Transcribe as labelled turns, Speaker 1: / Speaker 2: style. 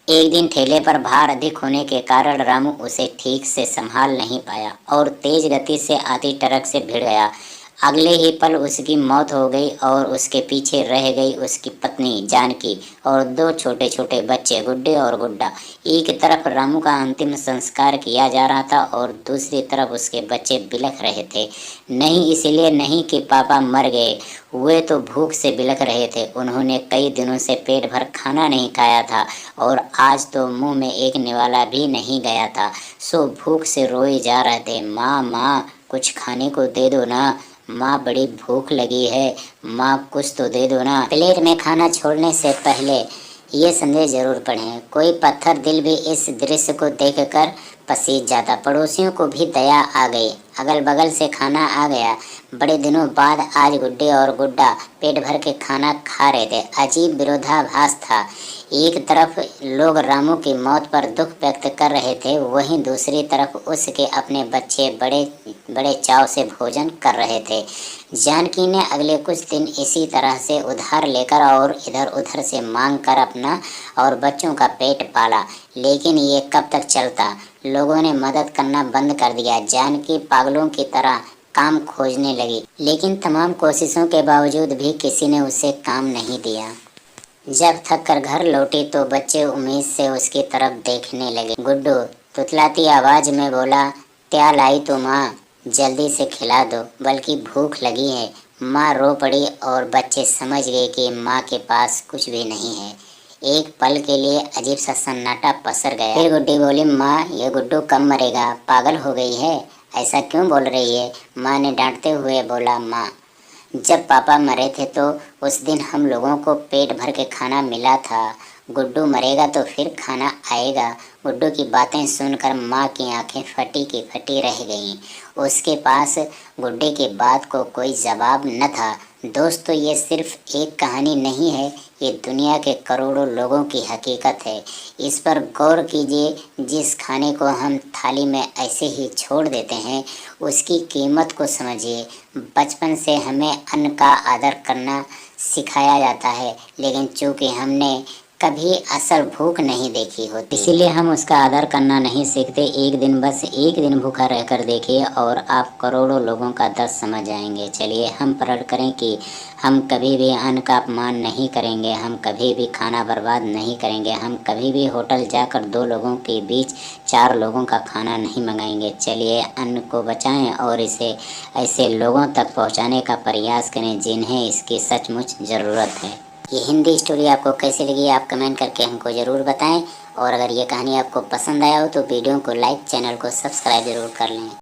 Speaker 1: एक दिन ठेले पर भार अधिक होने के कारण रामू उसे ठीक से संभाल नहीं पाया और तेज गति से आती ट्रक से भिड़ गया। अगले ही पल उसकी मौत हो गई और उसके पीछे रह गई उसकी पत्नी जानकी और दो छोटे छोटे बच्चे गुड्डे और गुड्डा। एक तरफ रामू का अंतिम संस्कार किया जा रहा था और दूसरी तरफ उसके बच्चे बिलख रहे थे। नहीं इसलिए नहीं कि पापा मर गए, वे तो भूख से बिलख रहे थे। उन्होंने कई दिनों से पेट भर खाना नहीं खाया था और आज तो मुंह में एक निवाला भी नहीं गया था, सो भूख से रोए जा रहे थे। माँ माँ कुछ खाने को दे दो ना, माँ बड़ी भूख लगी है, माँ कुछ तो दे दो ना। प्लेट में खाना छोड़ने से पहले ये संदेश जरूर पढ़ें। कोई पत्थर दिल भी इस दृश्य को देखकर पसीज जाता। पड़ोसियों को भी दया आ गई, अगल बगल से खाना आ गया। बड़े दिनों बाद आज गुड्डे और गुड्डा पेट भर के खाना खा रहे थे। अजीब विरोधाभास था। एक तरफ लोग रामू की मौत पर दुख व्यक्त कर रहे थे, वहीं दूसरी तरफ उसके अपने बच्चे बड़े बड़े चाव से भोजन कर रहे थे। जानकी ने अगले कुछ दिन इसी तरह से उधार लेकर और इधर उधर से मांग कर अपना और बच्चों का पेट पाला। लेकिन ये कब तक चलता? लोगों ने मदद करना बंद कर दिया। जानकी पागलों की तरह काम खोजने लगी, लेकिन तमाम कोशिशों के बावजूद भी किसी ने उसे काम नहीं दिया। जब थक कर घर लौटी तो बच्चे उम्मीद से उसकी तरफ देखने लगे। गुड्डू तुतलाती आवाज में बोला, क्या लाई तो माँ, जल्दी से खिला दो, बल्कि भूख लगी है। माँ रो पड़ी और बच्चे समझ गए कि माँ के पास कुछ भी नहीं है। एक पल के लिए अजीब सा सन्नाटा पसर गया। फिर गुड्डी बोली, माँ ये गुड्डू कब मरेगा, पागल हो गई है, ऐसा क्यों बोल रही है? माँ ने डांटते हुए बोला, माँ जब पापा मरे थे तो उस दिन हम लोगों को पेट भर के खाना मिला था, गुड्डू मरेगा तो फिर खाना आएगा। गुड्डू की बातें सुनकर माँ की आंखें फटी की फटी रह गईं। उसके पास गुड्डे की बात को कोई जवाब न था। दोस्तों ये सिर्फ एक कहानी नहीं है, ये दुनिया के करोड़ों लोगों की हकीकत है। इस पर गौर कीजिए, जिस खाने को हम थाली में ऐसे ही छोड़ देते हैं उसकी कीमत को समझिए। बचपन से हमें अन्न का आदर करना सिखाया जाता है, लेकिन चूंकि हमने कभी असल भूख नहीं देखी होती, इसीलिए हम उसका आदर करना नहीं सीखते। एक दिन बस एक दिन भूखा रहकर देखिए और आप करोड़ों लोगों का दर्द समझ जाएंगे। चलिए हम प्रण करें कि हम कभी भी अन्न का अपमान नहीं करेंगे, हम कभी भी खाना बर्बाद नहीं करेंगे, हम कभी भी होटल जाकर दो लोगों के बीच चार लोगों का खाना नहीं मंगाएंगे। चलिए अन्न को बचाएं और इसे ऐसे लोगों तक पहुंचाने का प्रयास करें जिन्हें इसकी सचमुच ज़रूरत है। ये हिंदी स्टोरी आपको कैसी लगी आप कमेंट करके हमको ज़रूर बताएं, और अगर ये कहानी आपको पसंद आया हो तो वीडियो को लाइक, चैनल को सब्सक्राइब ज़रूर कर लें।